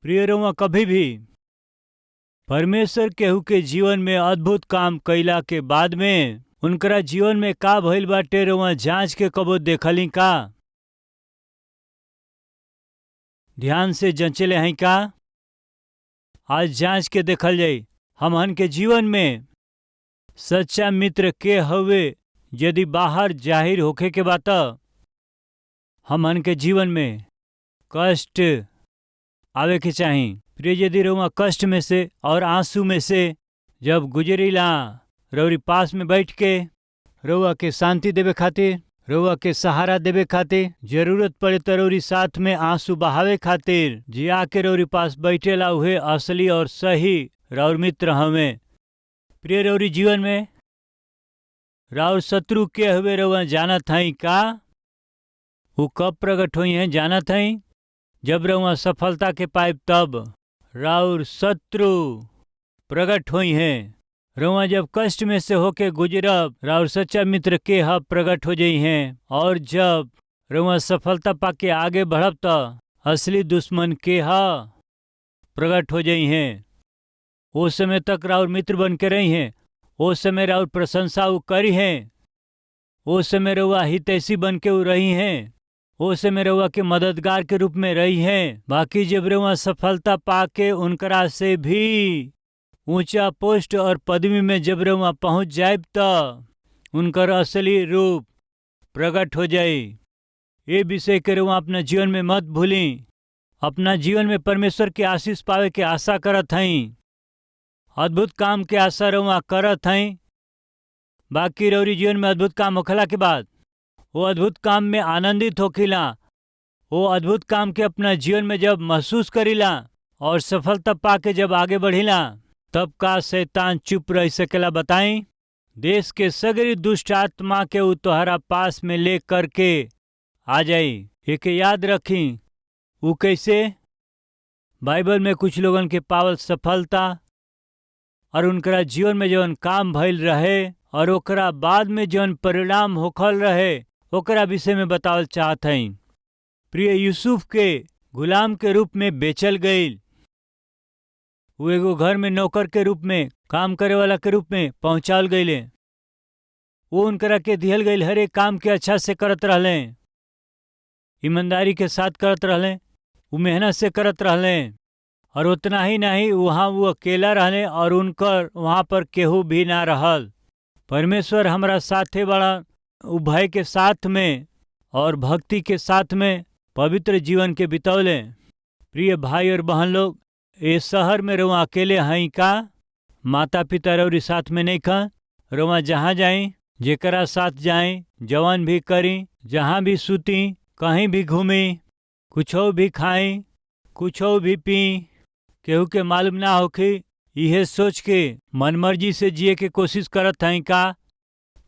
प्रिय रउआ, कभी भी परमेश्वर केहू के जीवन में अद्भुत काम कइला के बाद में उनकरा जीवन में का भइल बाटे रउआ जांच के कबो देखली का? ध्यान से जंचले हैं का? आज जांच के देखल जाई हमहन के जीवन में सच्चा मित्र के हवे। यदि बाहर जाहिर होखे के बात हमहन के जीवन में कष्ट आवे के चाही। प्रिय, यदि रउआ कष्ट में से और आंसू में से जब गुजरीला, रउरी पास में बैठ के रउआ के शांति देवे खातिर, रउआ के सहारा देवे खातिर, जरूरत पड़े तो रउरी साथ में आंसू बहावे खातिर जे आके रउरी पास बैठेला, उहे असली और सही राउर मित्र हमें। प्रिय, रउरी जीवन में राउर शत्रु के हवे रउआ जानत हई का? वो कब प्रकट हुई हैं जानत हई? जब रउआ सफलता के पाइब तब राउर शत्रु प्रकट हुई हैं। रउआ जब कष्ट में से होके गुजरब, राउर सच्चा मित्र के हब प्रकट हो जाई हैं। और जब रउआ सफलता पाके आगे बढ़ब त असली दुश्मन के प्रकट हो जाई हैं। वो समय तक राउर मित्र बन के रही हैं, वो समय राउर प्रशंसा वो करी हैं, वो समय रउआ हितैषी बन के वो रही हैं, वो समय रउआ के मददगार के रूप में रही हैं। बाकी जब रउआ सफलता पाके उनकरा से भी ऊंचा पोस्ट और पदवी में जब रउआ पहुंच जाएब त उनकर असली रूप प्रकट हो जाई। ये विषय के रउआ अपना जीवन में मत भूली। अपना जीवन में परमेश्वर के आशीष पावे के आशा करत हई, अद्भुत काम के आशा रउआ करत हई। बाकी रउरी जीवन में अद्भुत काम होखला के बाद वो अद्भुत काम में आनंदित होखिला, वो अद्भुत काम के अपना जीवन में जब महसूस करीला और सफलता पाके जब आगे बढ़िला, तब का शैतान चुप रह सकेला बताई? देश के सगरी दुष्ट आत्मा के उ तोहरा पास में ले करके आ जाई। एक याद रखी, वो कैसे? बाइबल में कुछ लोगन के पावल सफलता और उनकरा जीवन में जौन काम भइल रहे और ओकरा बाद में जौन परिणाम होखल रहे ओकरा विषय में बतावल चाहत हई। प्रिय, यूसुफ के गुलाम के रूप में बेचल गईल। वो एगो घर में नौकर के रूप में, काम करे वाला के रूप में पहुंचाल गईले। वो उनकरा के दिहल गईल हर एक काम के अच्छा से करत रहले, ईमानदारी के साथ करत रहले, वो मेहनत से करत रहले। और उतना ही नहीं, वहाँ वो अकेला रहले और उनकर वहाँ पर केहू भी ना रहल। परमेश्वर हमरा साथे बड़ा, उ भय के साथ में और भक्ति के साथ में पवित्र जीवन के बितौले। प्रिय भाई और बहन लोग, ये शहर में रउआ अकेले हई का? माता पिता रउरी साथ में नहीं खा? रउआ जहाँ जाई, जेकरा साथ जाई, जवान भी करी, जहाँ भी सुती, कहीं भी घूमी, कुछो भी खाई, कुछो भी पी, केहू के मालूम ना होखी, यह सोच के मनमर्जी से जिए के कोशिश करत हई का?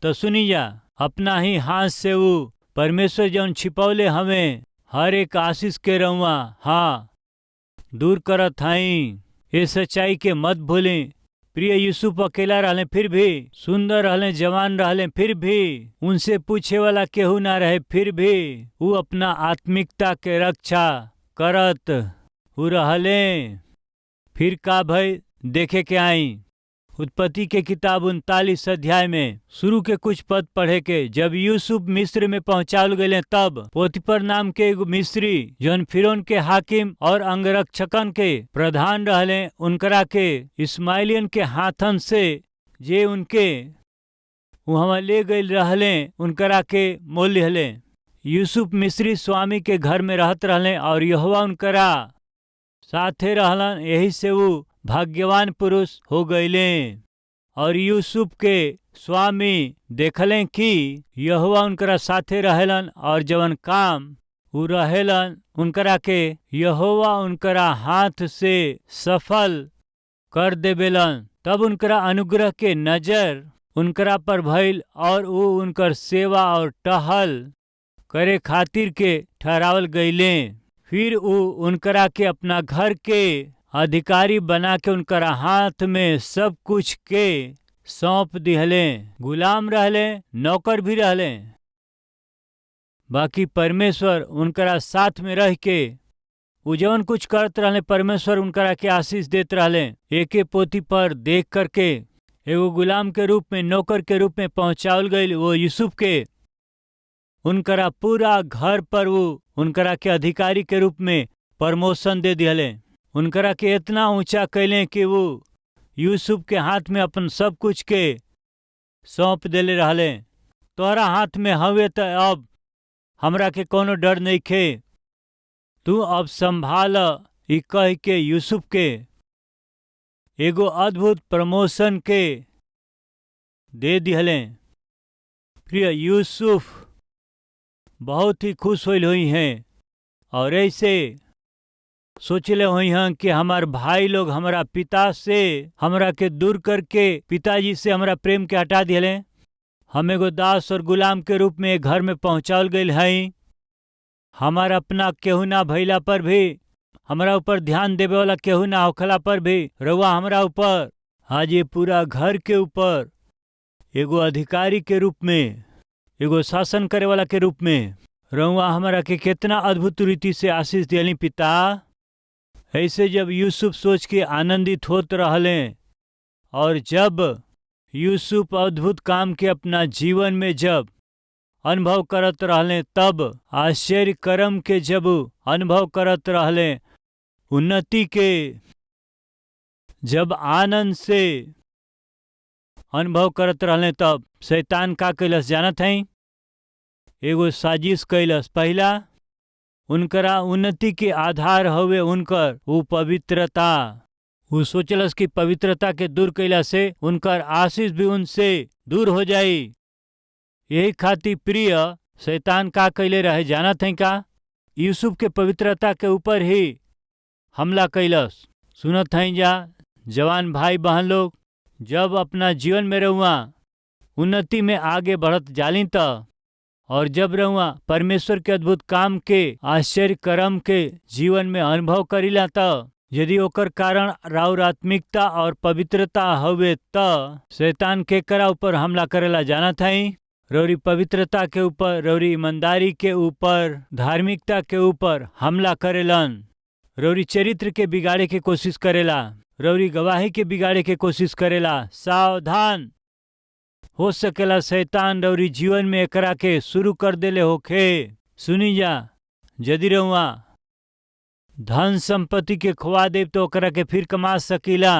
तो सुनी जा, अपना ही हाथ से वो परमेश्वर जौन छिपौले हमें हर एक आशीष के रउआ दूर करत हई। ये सच्चाई के मत भूलें। प्रिय, यूसुफ अकेला रहले फिर भी, सुंदर रहले, जवान रहले फिर भी, उनसे पूछे वाला केहू ना रहे फिर भी वो अपना आत्मिकता के रक्षा करत वो रहले। फिर का भई देखे के आई। उत्पत्ति के किताब 39 अध्याय में शुरू के कुछ पद पढ़े के, जब यूसुफ मिस्र में पहुंचाल गए तब पोतीपर नाम के एगो मिस्री जौन फिरौन के हाकिम और अंगरक्षकन के प्रधान रहले, उनकरा के इस्माइलियन के हाथन से जे उनके वहाँ ले गए रहले उनकरा के मोल लिहले। यूसुफ मिस्री स्वामी के घर में रहत रहले और यहोवा उनकरा साथे रहलन, यही से वो भाग्यवान पुरुष हो गईले। और यूसुफ के स्वामी देखलें कि यहोवा उनकरा साथे रहेलन और जवन काम वो रहेलन उनकरा के यहोवा उनकरा हाथ से सफल कर देवेलन। तब उनकरा अनुग्रह के नजर उनकरा पर भइल और वो उनकर सेवा और टहल करे खातिर के ठहरावल गईले। फिर ऊ उनकरा के अपना घर के अधिकारी बना के उनकरा हाथ में सब कुछ के सौंप दिहले। गुलाम रहले, नौकर भी रहले, बाकी परमेश्वर उनकरा साथ में रह के उ जवन कुछ करत रहले परमेश्वर उनकरा के आशीष देत रहले। एके पोती पर देख करके एगो गुलाम के रूप में, नौकर के रूप में पहुंचावल गईल वो यूसुफ के। उनकरा पूरा घर पर वो उनकरा के अधिकारी के रूप में प्रमोशन दे दिहले। उनकरा के इतना ऊंचा कैले कि वो यूसुफ के हाथ में अपन सब कुछ के सौंप देले रहले। तोहरा हाथ में हवे त अब हमरा के कोनो डर नहीं खे, तू अब संभाल, ई कह के यूसुफ के एगो अद्भुत प्रमोशन के दे दिहले। प्रिय यूसुफ बहुत ही खुश होइल हुई हैं और ऐसे सोचले हुई हैं कि हमार भाई लोग हमारा पिता से हमरा के दूर करके पिताजी से हमरा प्रेम के हटा दिले। हम एगो दास और गुलाम के रूप में घर में पहुंचावल गईल हई। हमार अपना केहू ना भइला पर भी, हमरा ऊपर ध्यान देवे वाला केहू ना होखला पर भी रउआ हमरा ऊपर, आज ये पूरा घर के ऊपर एगो अधिकारी के रूप में, एगो शासन करे वाला के रूप में रउआ हमरा के कितना अद्भुत रीति से आशीष दियली पिता। ऐसे जब यूसुफ सोच के आनंदित होत रहले और जब यूसुफ अद्भुत काम के अपना जीवन में जब अनुभव करत रहले, तब आश्चर्य कर्म के जब अनुभव करत रहले, उन्नति के जब आनंद से अनुभव करत रहले, तब शैतान का कैलस जानत हई? एगो साजिश कैलस। पहला, उनकरा उन्नति के आधार हवे उनकर वो पवित्रता। वो सोचलस कि पवित्रता के दूर कैला से उनकर आशीष भी उनसे दूर हो जाई। यही खातिर प्रिय शैतान का कैले रहे जानत है का? यूसुफ के पवित्रता के ऊपर ही हमला कैलस। सुनत हैं जा जवान भाई बहन लोग, जब अपना जीवन में रहुआ उन्नति में आगे बढ़त जाली त, और जब रहुआ परमेश्वर के अद्भुत काम के, आश्चर्य कर्म के जीवन में अनुभव करीला त, यदि ओकर कारण राउर आत्मिकता और पवित्रता हवे त शैतान के करा ऊपर हमला करेला जानत हई? रौरी पवित्रता के ऊपर, रौरी ईमानदारी के ऊपर, धार्मिकता के ऊपर हमला करेलन। रौरी चरित्र के बिगाड़े के कोशिश करेला, रौरी गवाही के बिगाड़े के कोशिश करेला। सावधान हो सकेला शैतान रौरी जीवन में एकरा के शुरू कर देले होखे। सुनी जा, यदि रहुआ धन संपत्ति के खोआ देव तो ओकरा के फिर कमा सकीला।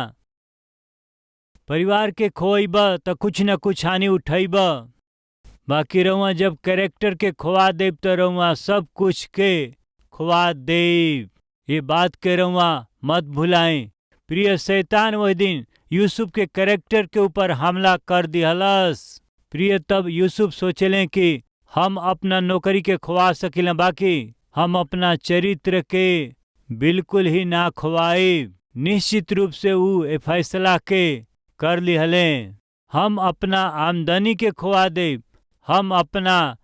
परिवार के खोइब त कुछ न कुछ हानि उठैब, बाकी रहुआ जब कैरेक्टर के खोआ देव तो रहुआ सब कुछ के खोआ देव। ये बात के रहुआ मत भुलाएं। प्रिय शैतान वह दिन यूसुफ के कैरेक्टर के ऊपर हमला कर दिहलस। प्रिय तब यूसुफ सोचले कि हम अपना नौकरी के खोआ सकिला, बाकी हम अपना चरित्र के बिल्कुल ही ना खोवाए। निश्चित रूप से वो फैसला के कर लिहले, हम अपना आमदनी के खोआ दे, हम अपना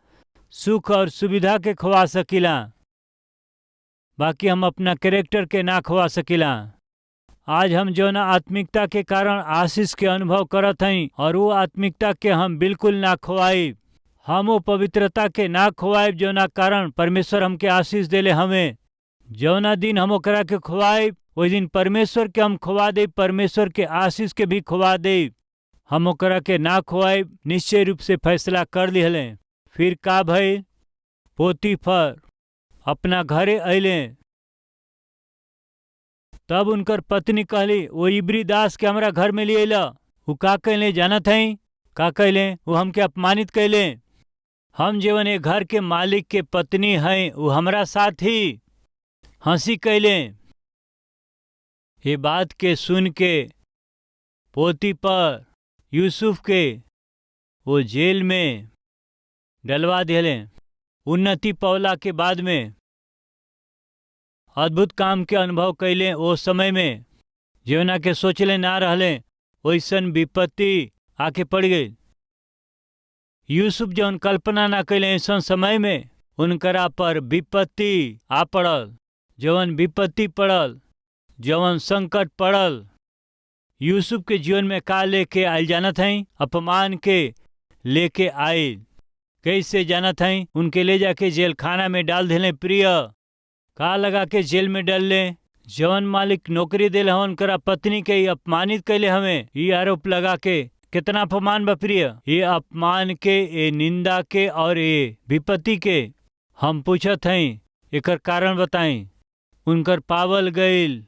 सुख और सुविधा के खोआ सकिला, बाकी हम अपना कैरेक्टर के ना खोआ सकिला। आज हम जौना आत्मिकता के कारण आशीष के अनुभव करत हई, और वो आत्मिकता के हम बिल्कुल ना खोआई। हम वो पवित्रता के ना खोआब जौना कारण परमेश्वर हमके आशीष देले हमें। जौना दिन हम ओकरा के खोआब वही दिन परमेश्वर के हम खोआ दे, परमेश्वर के आशीष के भी खोआ दे। हम ओकरा के ना खोआब निश्चय रूप से फैसला कर लिहले। फिर का भइल? पोतीफर अपना घरे अइले, तब उनकर पत्नी कहली वो इब्री दास के हमरा घर में लिए अइला। वो का कैले जानत हई? का कैले? वो हमके अपमानित कैले। हम जीवन ए घर के मालिक के पत्नी हैं, वो हमरा साथ ही हंसी कैले। ये बात के सुन के पोतीफर यूसुफ के वो जेल में डलवा दिले। उन्नति पौला के बाद में अद्भुत काम के अनुभव कैले। वो समय में जीवना के सोचले ना रहले, वैसन विपत्ति आके पड़ गई। यूसुफ जौन कल्पना ना कैले ऐसा समय में उनकरा पर विपत्ति आ पड़ल। जवन विपत्ति पड़ल, जवन संकट पड़ल, यूसुफ के जीवन में का लेके आयल जानत हई? अपमान के लेके आयल। कैसे जानत हई? उनके ले जाके जेल खाना में डाल देले। प्रिय, का लगा के जेल में डाल ले? जवन मालिक नौकरी दिल हवन करा पत्नी के अपमानित कैले हमें, ये आरोप लगा के। कितना अपमान बा प्रिय! ये अपमान के, ये निंदा के और ये विपत्ति के हम पूछत हई, एकर कारण बताई। उनकर पावल गईल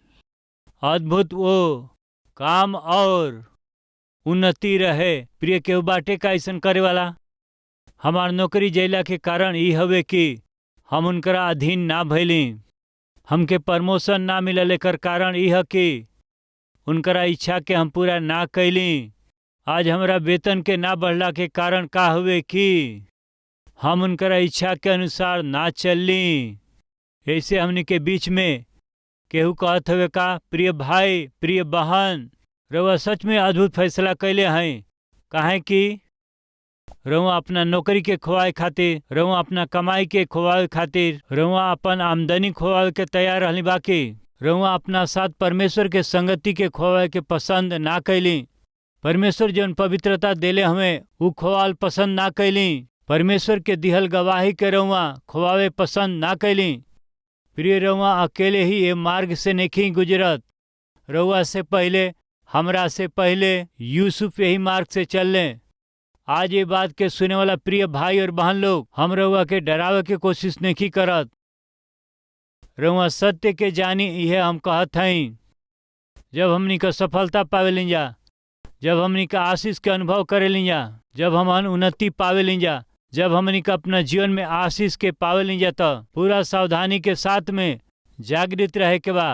अद्भुत वो काम और उन्नति रहे। प्रिय, केहू बाटे का ऐसन करे वाला? हमार नौकरी जैला के कारण ई हवे कि हम उनकरा अधीन ना भइली। हमके प्रमोशन ना मिलल, एकर कारण ई है कि उनकरा इच्छा के हम पूरा ना कैली। आज हमरा वेतन के ना बढ़ला के कारण का हुए कि हम उनकरा इच्छा के अनुसार ना चलली। ऐसे हमनी के बीच में केहू कहत हवे का, प्रिय भाई, प्रिय बहन, रउआ सच में अद्भुत फैसला कैले हैं। काहे कि रउआ अपना नौकरी के खोवाए खातिर, रउआ अपना कमाई के खोवाए खातिर, रउआ अपन आमदनी खोवाए के तैयार रहली। बाकी रउआ अपना साथ परमेश्वर के संगति के खोवाए के पसंद ना कैली। परमेश्वर जौन पवित्रता देले हमें उ खोवाल पसंद ना कैली। परमेश्वर के दिहल गवाही के रउआ खोवावे पसंद ना कैली। प्रिय, रउआ अकेले ही ये मार्ग से नहीं गुजरत। रउआ से पहले, हमरा से पहले यूसुफ यही मार्ग से चल लें। आज ये बात के सुने वाला प्रिय भाई और बहन लोग, हम रउआ के डरावे के कोशिश नहीं करत। रउआ सत्य के जानी, यह हम कहत हई। जब हमनी का सफलता पावे लिंजा, जब हमनी का आशीष के अनुभव करे लिंजा, जब हम उन्नति पावे लिंजा, जब हमनी का अपना जीवन में आशीष के पावे लिंजा, तो पूरा सावधानी के साथ में जागृत रहे के बा।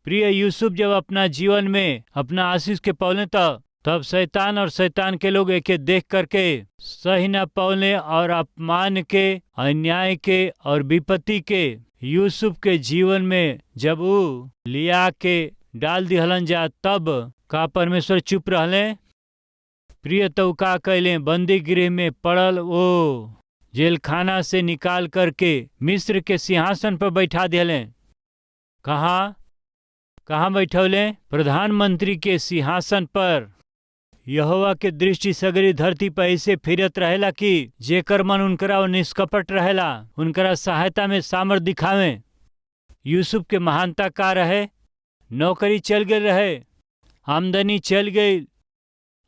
प्रिय, यूसुफ जब अपना जीवन में अपना आशीष के पौले तब शैतान और शैतान के लोग एके देख करके सही न पौले और अपमान के, अन्याय के और विपत्ति के यूसुफ के जीवन में जब वो लिया के डाल दिहलन जा, तब का परमेश्वर चुप रहले? प्रिय, तो का कैले? बंदी गृह में पड़ल वो जेल खाना से निकाल करके मिस्र के सिंहासन पर बैठा दिले। कहाँ बैठौले? प्रधानमंत्री के सिंहासन पर। यहोवा के दृष्टि सगरी धरती पर ऐसे फिरत रहेला कि जेकर मन उनकरा निष्कपट रहेला, उनकरा सहायता में सामर्थ दिखावे। यूसुफ के महानता का रहे? नौकरी चल गई रहे, आमदनी चल गई,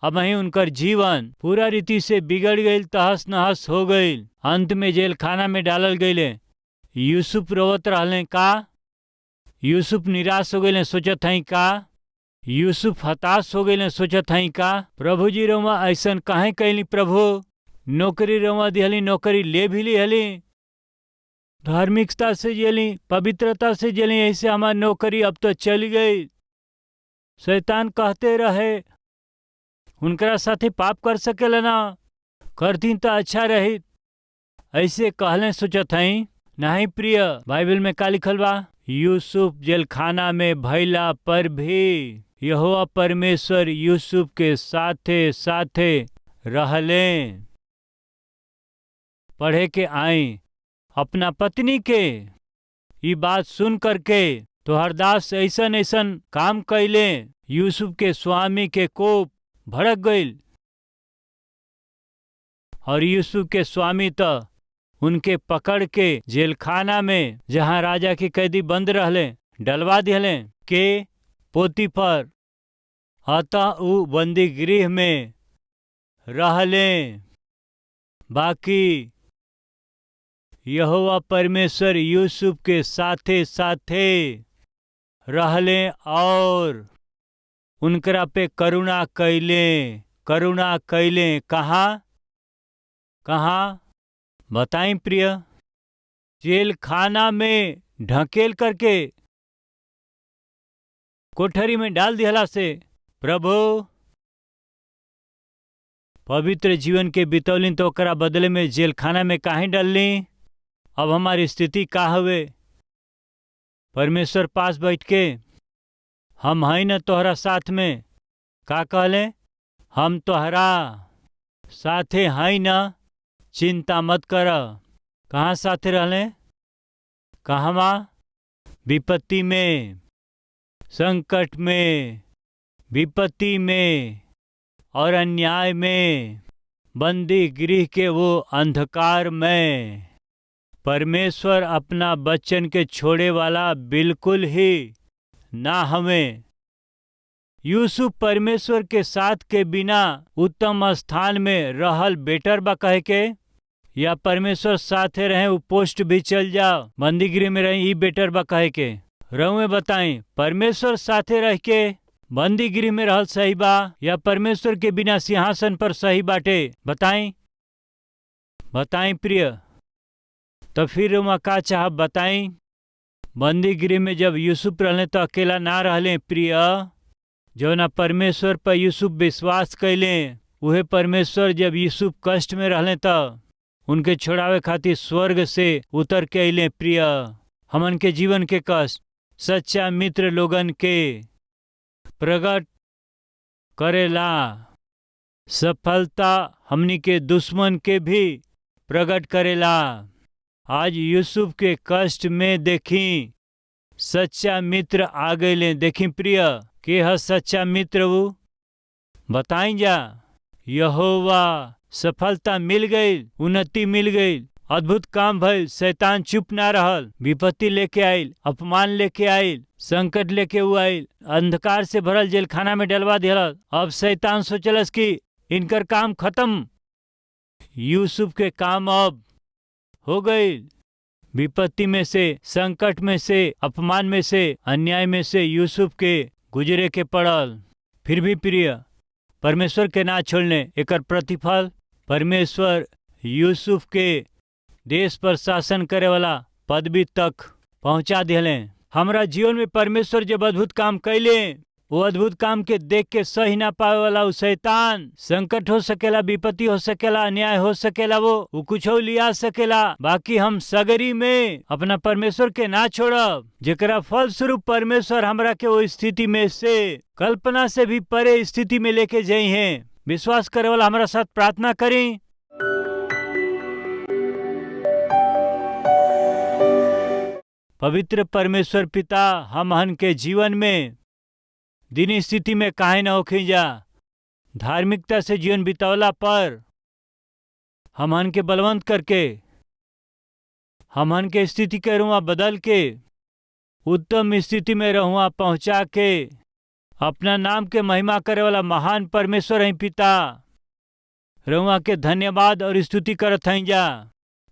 अब वहीं उनकर जीवन पूरा रीति से बिगड़ गई, तहस नहस हो गई। अंत में जेल खाना में डालल गईले। यूसुफ रोवत रहले का? यूसुफ निराश हो गए, सोचत हई का? यूसुफ हताश हो गए, सोचत हई का? प्रभु जी, रउआ ऐसन काहे कैली? प्रभु, नौकरी रउआ दिहली, नौकरी ले भी लिहली, धार्मिकता से जेली, पवित्रता से जेली, ऐसे हमारी नौकरी अब तो चली गई। शैतान कहते रहे उनकरा साथे पाप कर सकेला ना, करती तो अच्छा रही। ऐसे कहले सोचत हई? नहीं प्रिय, बाइबल में का लिखल बा? यूसुफ जेल खाना में भइला पर भी यहोवा परमेश्वर यूसुफ के साथे साथे रहले। पढ़े के आई अपना पत्नी के ये बात सुन करके तोहर दास ऐसन ऐसन काम कैले, यूसुफ के स्वामी के कोप भड़क गईल और यूसुफ के स्वामी तो उनके पकड़ के जेल खाना में, जहां राजा के कैदी बंद रहले, डलवा दिले के पोतीफर। अतः उ बंदी गृह में रहले। बाकी यहोवा परमेश्वर यूसुफ के साथे साथे रहले और उनकरा पे करुणा कैले। कहाँ बताई प्रिय? जेल खाना में ढकेल करके कोठरी में डाल दिहला से प्रभु पवित्र जीवन के बितौलिन तो ओकरा बदले में जेल खाना में काहे डालली? अब हमारी स्थिति का हवे? परमेश्वर पास बैठ के हम हई न तोहरा साथ में, का कहले? हम तोहरा साथे हई न, चिंता मत कर। कहाँ साथे रहले? कहवा? विपत्ति में, संकट में, विपत्ति में और अन्याय में, बंदी गृह के वो अंधकार में परमेश्वर अपना बच्चन के छोड़े वाला बिल्कुल ही ना हमें। यूसुफ परमेश्वर के साथ के बिना उत्तम स्थान में रहल बेटर बा कहे के, या परमेश्वर साथे रहे वो पोस्ट भी चल जाओ बंदी गृह में रहे ई बेटर बा कहे के। रहुए बताई परमेश्वर साथे रह के बंदी गृह में रहल सही बा या परमेश्वर के बिना सिंहासन पर सही बाटे? बताई बताई प्रिय। तो फिर रुमा का चाह बताई। बंदी गृह में जब यूसुफ रहले तो अकेला ना रहले प्रिय। जो ना परमेश्वर पर यूसुफ विश्वास कैले उहे परमेश्वर जब यूसुफ कष्ट में रहले तो उनके छोड़ावे खातिर स्वर्ग से उतर के अइले प्रिय। हमन के जीवन के कष्ट सच्चा मित्र लोगन के प्रकट करेला, सफलता हमनी के दुश्मन के भी प्रकट करेला। आज यूसुफ के कष्ट में देखी सच्चा मित्र आ गए। देखी प्रिय के है सच्चा मित्र वो बताई जा। यहोवा सफलता मिल गई, उन्नति मिल गई, अद्भुत काम भइल। शैतान चुप ना रहल, विपत्ति लेके आइल, अपमान लेके आइल, संकट लेके वो आइल, अंधकार से भरल जेल खाना में डलवा दिया। अब शैतान सोचलस कि इनकर काम खत्म। यूसुफ के काम अब हो गई। विपत्ति में से, संकट में से, अपमान में से, अन्याय में से यूसुफ के गुजरे के पड़ल। फिर भी प्रिय परमेश्वर के ना छोड़ने एकर प्रतिफल परमेश्वर यूसुफ के देश पर शासन करे वाला पदवी तक पहुंचा दिले। हमरा जीवन में परमेश्वर जब अद्भुत काम कैले वो अद्भुत काम के देख के सही ना पावे वाला उ शैतान, संकट हो सकेला, विपत्ति हो सकेला, अन्याय हो सकेला, वो कुछ लिया सकेला, बाकी हम सगरी में अपना परमेश्वर के ना छोड़ब। जेकरा फल स्वरूप परमेश्वर हमरा के वो स्थिति में से कल्पना से भी परे स्थिति में लेके जाई हैं। विश्वास करे वाला हमारा साथ प्रार्थना करी। पवित्र परमेश्वर पिता, हमहन के जीवन में दिन स्थिति में काहे न होखी जा, धार्मिकता से जीवन बितावला पर हमहन के बलवंत करके, हमहन के स्थिति के रुआ बदल के उत्तम स्थिति में रहुआ पहुंचा के अपना नाम के महिमा करे वाला महान परमेश्वर हैं पिता। रहुआ के धन्यवाद और स्तुति करत हैं जा।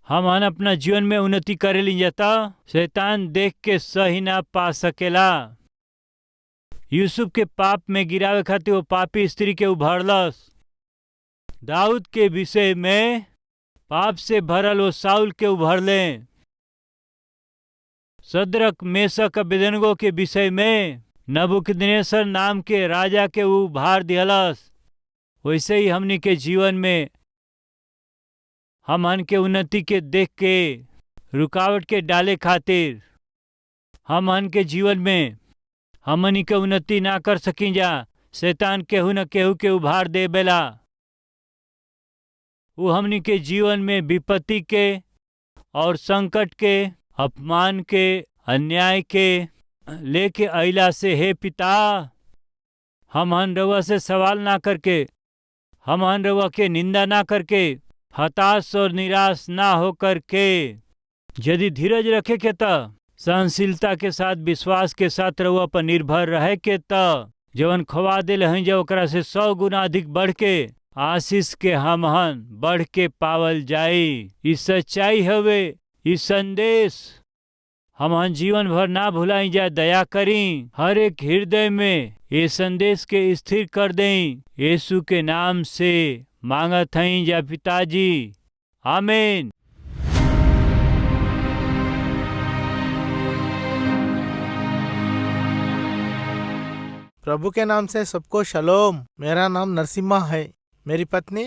हमहन अपना जीवन में उन्नति करे ली जाता, शैतान देख के सही ना पा सकेला। यूसुफ के पाप में गिरावे खातिर वो पापी स्त्री के उभारलस। दाऊद के विषय में पाप से भरल वो साउल के उभरले। सदरक मेशक अबेदनगो के विषय में नबूकदनेस्सर नाम के राजा के उभार दिहलस। वैसे ही हमनी के जीवन में हमन के उन्नति के देख के रुकावट के डाले खातिर हमन के जीवन में हमनी के उन्नति ना कर सकी जा, शैतान केहू न केहू के उभार दे बेला। वो हमनी के जीवन में विपत्ति के और संकट के, अपमान के, अन्याय के लेके अइला से हे पिता, हमहन रउआ से सवाल ना करके, हमहन रउआ के निंदा ना करके, हताश और निराश ना होकर के यदि धीरज रखे के त सहनशीलता के साथ, विश्वास के साथ रउआ पर निर्भर रहे के त जवन खवा दिल हैं जो ओकरा से 100 गुना अधिक बढ़ के आशीष के हमहन बढ़ के पावल जाई। इस सच्चाई हवे, इस संदेश हमहन जीवन भर ना भुलाई जाए। दया करी हर एक हृदय में ये संदेश के स्थिर कर दें। यीशु के नाम से मांगत हैं जा पिताजी, आमीन। प्रभु के नाम से सबको शलोम। मेरा नाम नरसिम्हा है। मेरी पत्नी,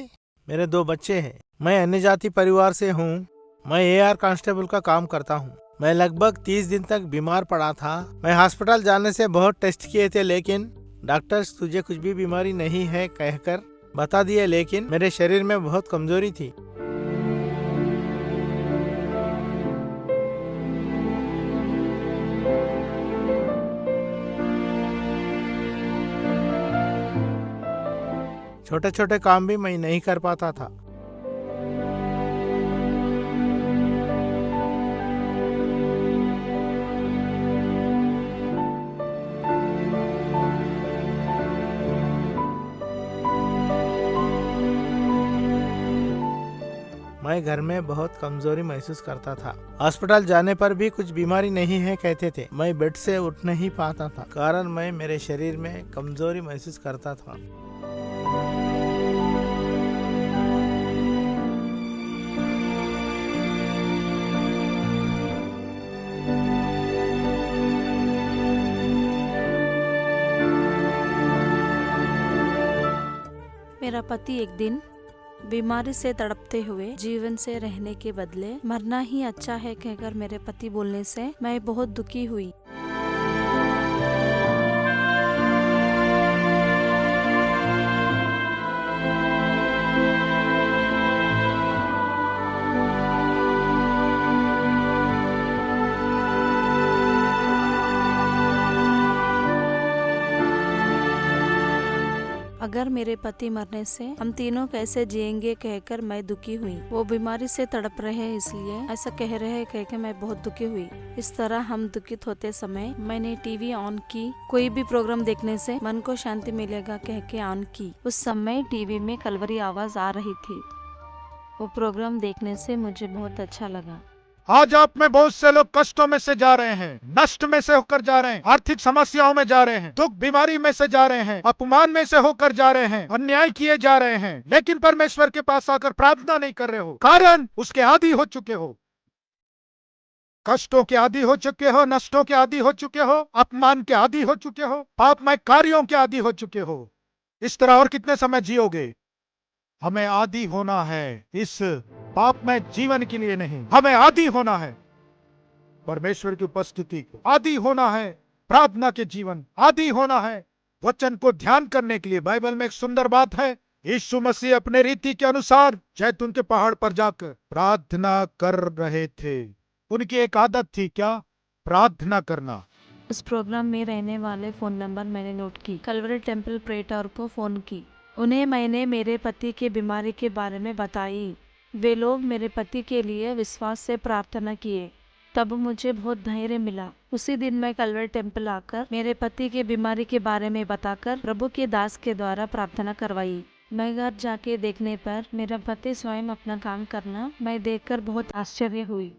मेरे 2 बच्चे हैं। मैं अन्य जाति परिवार से हूँ। मैं एआर कांस्टेबल का काम करता हूँ। मैं लगभग 30 दिन तक बीमार पड़ा था। मैं हॉस्पिटल जाने से बहुत टेस्ट किए थे, लेकिन डॉक्टर्स तुझे कुछ भी बीमारी नहीं है कहकर बता दिए, लेकिन मेरे शरीर में बहुत कमजोरी थी। छोटे छोटे काम भी मैं नहीं कर पाता था। मैं घर में बहुत कमजोरी महसूस करता था। अस्पताल जाने पर भी कुछ बीमारी नहीं है कहते थे। मैं बेड से उठ नहीं पाता था, कारण मैं मेरे शरीर में कमजोरी महसूस करता था। मेरा पति एक दिन बीमारी से तड़पते हुए जीवन से रहने के बदले मरना ही अच्छा है कहकर मेरे पति बोलने से मैं बहुत दुखी हुई। अगर मेरे पति मरने से हम तीनों कैसे जिएंगे कहकर मैं दुखी हुई। वो बीमारी से तड़प रहे हैं इसलिए ऐसा कह रहे हैं कहकर मैं बहुत दुखी हुई। इस तरह हम दुखित होते समय मैंने टीवी ऑन की। कोई भी प्रोग्राम देखने से मन को शांति मिलेगा कह के ऑन की। उस समय टीवी में कलवरी आवाज आ रही थी। वो प्रोग्राम देखने से मुझे बहुत अच्छा लगा। आज आप में बहुत से लोग कष्टों में से जा रहे हैं, नष्ट में से होकर जा रहे हैं, आर्थिक समस्याओं में जा रहे हैं, दुख बीमारी में से जा रहे हैं, अपमान में से होकर जा रहे हैं, अन्याय किए जा रहे हैं, लेकिन परमेश्वर के पास आकर प्रार्थना नहीं कर रहे हो, कारण उसके आदी हो चुके हो। कष्टों के आदी हो चुके हो, नष्टों के आदी हो चुके हो, अपमान के आदी हो चुके हो, पापमय कार्यों के आदी हो चुके हो। इस तरह और कितने समय जियोगे? हमें आदी होना है, इस पापमय जीवन के लिए नहीं, हमें आदी होना है परमेश्वर की उपस्थिति को, आदी होना है प्रार्थना के जीवन, आदी होना है वचन को ध्यान करने के लिए। बाइबल में एक सुंदर बात है, यीशु मसीह अपने रीति के अनुसार जैतून के पहाड़ पर जाकर प्रार्थना कर रहे थे। उनकी एक आदत थी, क्या? प्रार्थना करना। उस प्रोग्राम में रहने वाले फोन नंबर मैंने नोट की। कलवरी टेम्पल प्रेटर को फोन की। उन्हें मैंने मेरे पति के बीमारी के बारे में बताई। वे लोग मेरे पति के लिए विश्वास से प्रार्थना किए। तब मुझे बहुत धैर्य मिला। उसी दिन मैं कलवरी टेम्पल आकर मेरे पति के बीमारी के बारे में बताकर प्रभु के दास के द्वारा प्रार्थना करवाई। मैं घर जाके देखने पर मेरा पति स्वयं अपना काम करना मैं देखकर बहुत आश्चर्य हुई।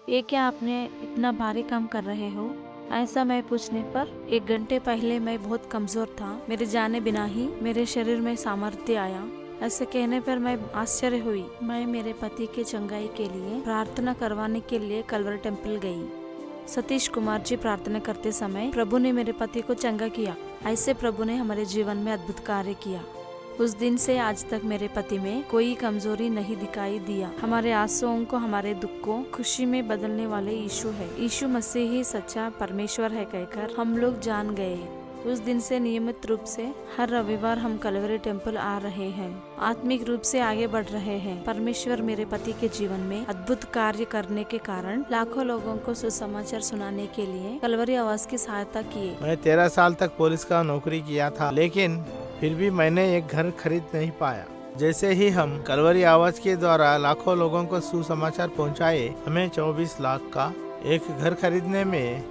ये क्या आपने इतना भारी काम कर रहे हो? ऐसा मैं पूछने पर 1 घंटे पहले मैं बहुत कमजोर था, मेरे जाने बिना ही मेरे शरीर में सामर्थ्य आया। ऐसे कहने पर मैं आश्चर्य हुई। मैं मेरे पति के चंगाई के लिए प्रार्थना करवाने के लिए कलवरी टेम्पल गई। सतीश कुमार जी प्रार्थना करते समय प्रभु ने मेरे पति को चंगा किया। ऐसे प्रभु ने हमारे जीवन में अद्भुत कार्य किया। उस दिन से आज तक मेरे पति में कोई कमजोरी नहीं दिखाई दिया। हमारे आंसुओं को, हमारे दुख को खुशी में बदलने वाले यीशु है। यीशु मसीह ही सच्चा परमेश्वर है कहकर हम लोग जान गए। उस दिन से नियमित रूप से हर रविवार हम कलवरी टेम्पल आ रहे हैं, आत्मिक रूप से आगे बढ़ रहे हैं। परमेश्वर मेरे पति के जीवन में अद्भुत कार्य करने के कारण लाखों लोगों को सुसमाचार सुनाने के लिए कलवरी आवाज की सहायता किए। मैं 13 साल तक पुलिस का नौकरी किया था, लेकिन फिर भी मैंने एक घर खरीद नहीं पाया। जैसे ही हम कलवरी आवाज के द्वारा लाखों लोगों को सुसमाचार पहुंचाए, हमें 24 लाख का एक घर खरीदने में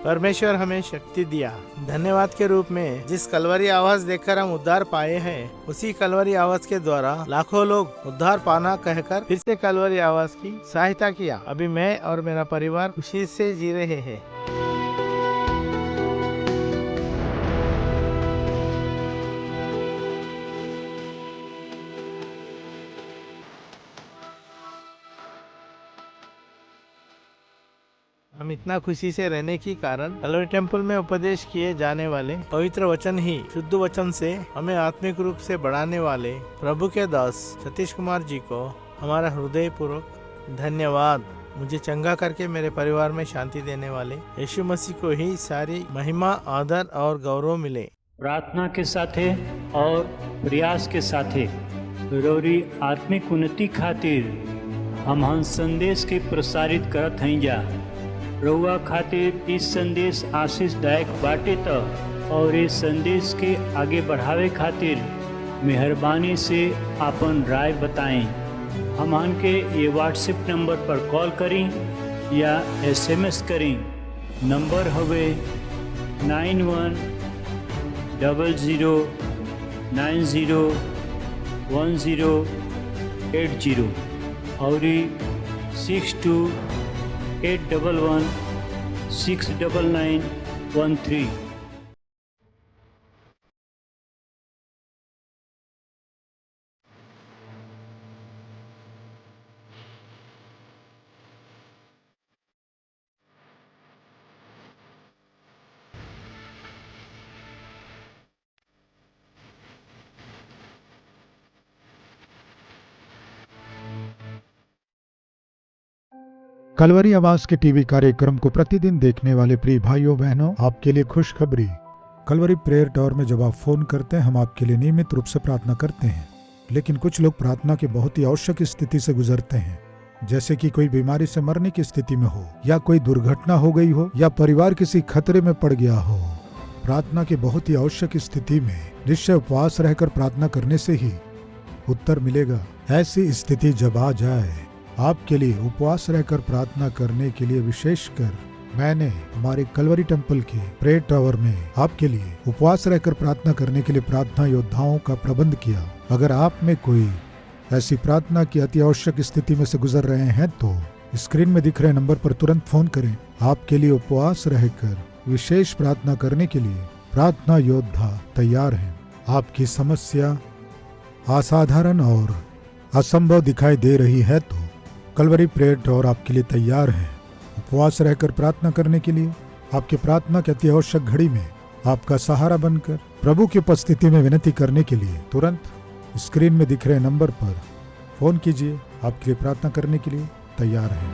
परमेश्वर हमें शक्ति दिया। धन्यवाद के रूप में जिस कलवरी आवाज देखकर हम उद्धार पाए हैं, उसी कलवरी आवाज के द्वारा लाखों लोग उद्धार पाना कहकर फिर से कलवरी आवाज की सहायता किया। अभी मैं और मेरा परिवार खुशी से जी रहे हैं। हम इतना खुशी से रहने के कारण कलवरी टेम्पल में उपदेश किए जाने वाले पवित्र वचन ही शुद्ध वचन से हमें आत्मिक रूप से बढ़ाने वाले प्रभु के दास सतीश कुमार जी को हमारा हृदयपूर्वक धन्यवाद। मुझे चंगा करके मेरे परिवार में शांति देने वाले यीशु मसीह को ही सारी महिमा, आदर और गौरव मिले। प्रार्थना के साथे और प्रयास के साथे रोरी आत्मिक उन्नति खातिर हम संदेश के प्रसारित करत हई जा। रउआ खातिर इस संदेश आशीषदायक बाटे त और इस संदेश के आगे बढ़ावे खातिर मेहरबानी से आपन राय बताएं। हमन के ये व्हाट्सएप नंबर पर कॉल करें या SMS करें। नंबर हवे 9100901080 और 6281169913। कलवरी आवाज के टीवी कार्यक्रम को प्रतिदिन देखने वाले प्रिय भाइयों बहनों, आपके लिए खुशखबरी। कलवरी प्रेयर टावर में जब आप फोन करते हैं, हम आपके लिए नियमित रूप से प्रार्थना करते हैं। लेकिन कुछ लोग प्रार्थना की बहुत ही आवश्यक स्थिति से गुजरते हैं, जैसे कि कोई बीमारी से मरने की स्थिति में हो, या कोई दुर्घटना हो गई हो, या परिवार किसी खतरे में पड़ गया हो। प्रार्थना की बहुत ही आवश्यक स्थिति में निश्चय उपवास रहकर प्रार्थना करने से ही उत्तर मिलेगा। ऐसी स्थिति जब आ जाए, आपके लिए उपवास रहकर प्रार्थना करने के लिए विशेषकर मैंने हमारे कलवरी टेम्पल के प्रेयर टावर में आपके लिए उपवास रहकर प्रार्थना करने के लिए प्रार्थना योद्धाओं का प्रबंध किया। अगर आप में कोई ऐसी प्रार्थना की अति आवश्यक स्थिति में से गुजर रहे हैं तो स्क्रीन में दिख रहे नंबर पर तुरंत फोन करें। आपके लिए उपवास रहकर विशेष प्रार्थना करने के लिए प्रार्थना योद्धा तैयार हैं। आपकी समस्या असाधारण और असंभव दिखाई दे रही है तो कलवरी प्रेयर टावर आपके लिए तैयार है उपवास रहकर प्रार्थना करने के लिए। आपकी प्रार्थना की अति आवश्यक घड़ी में आपका सहारा बनकर प्रभु की उपस्थिति में विनती करने के लिए तुरंत स्क्रीन में दिख रहे नंबर पर फोन कीजिए। आपके लिए प्रार्थना करने के लिए तैयार है।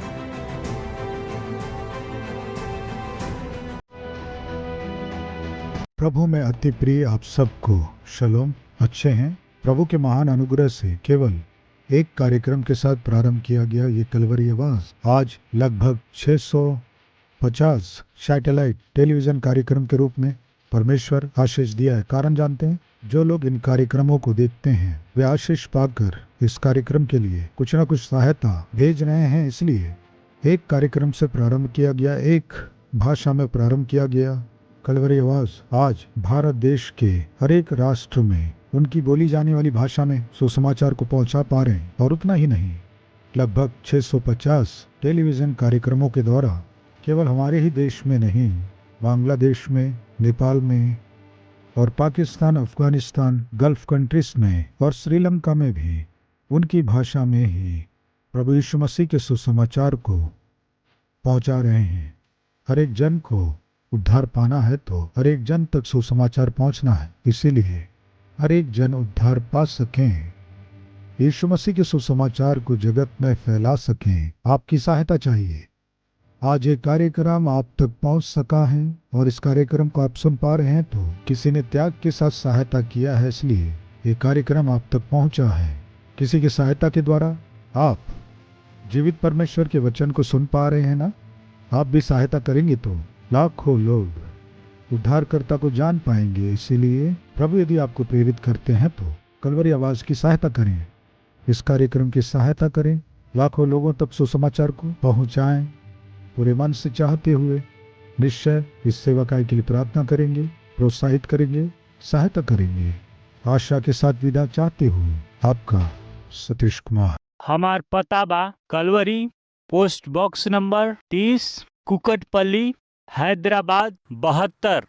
प्रभु में अति प्रिय आप सबको शलोम। अच्छे हैं? प्रभु के महान अनुग्रह से केवल एक कार्यक्रम के साथ प्रारंभ किया गया ये कलवरी आवाज आज लगभग 650 सैटेलाइट टेलीविजन कार्यक्रम के रूप में परमेश्वर आशीष दिया है। कारण जानते हैं? जो लोग इन कार्यक्रमों को देखते हैं वे आशीष पाकर इस कार्यक्रम के लिए कुछ न कुछ सहायता भेज रहे हैं। इसलिए एक कार्यक्रम से प्रारंभ किया गया, एक भाषा में प्रारंभ किया गया। कलवरी आवाज आज भारत देश के हर एक राष्ट्र में उनकी बोली जाने वाली भाषा में सुसमाचार को पहुंचा पा रहे हैं। और उतना ही नहीं, लगभग 650 टेलीविजन कार्यक्रमों के द्वारा केवल हमारे ही देश में नहीं, बांग्लादेश में, नेपाल में और पाकिस्तान, अफगानिस्तान, गल्फ कंट्रीज में और श्रीलंका में भी उनकी भाषा में ही प्रभु यीशु मसीह के सुसमाचार को पहुंचा रहे हैं। हर एक जन को उद्धार पाना है तो हर एक जन तक सुसमाचार पहुंचना है। इसीलिए हर एक जन उद्धार पा सकें, यीशु मसीह के सुसमाचार को जगत में फैला सकें, आपकी सहायता चाहिए। आज ये कार्यक्रम आप तक पहुंच सका है और इस कार्यक्रम को आप सुन पा रहे हैं तो किसी ने त्याग के साथ सहायता किया है, इसलिए ये कार्यक्रम आप तक पहुंचा है। किसी की सहायता के द्वारा आप जीवित परमेश्वर के वचन को सुन पा रहे हैं ना। आप भी सहायता करेंगे तो लाखों लोग उद्धारकर्ता को जान पाएंगे। इसीलिए प्रभु यदि आपको प्रेरित करते हैं तो कलवरी आवाज की सहायता करें, इस कार्यक्रम की सहायता करें, लाखों लोगों तक सुसमाचार को पहुंचाएं। पूरे मन से चाहते हुए निश्चय इस सेवा कार्य के लिए प्रार्थना करेंगे, प्रोत्साहित करेंगे, सहायता करेंगे। आशा के साथ विदा चाहते हुए आपका सतीश कुमार। हमार पता बा Calvary, post box number 30, Kukatpally, Hyderabad 72।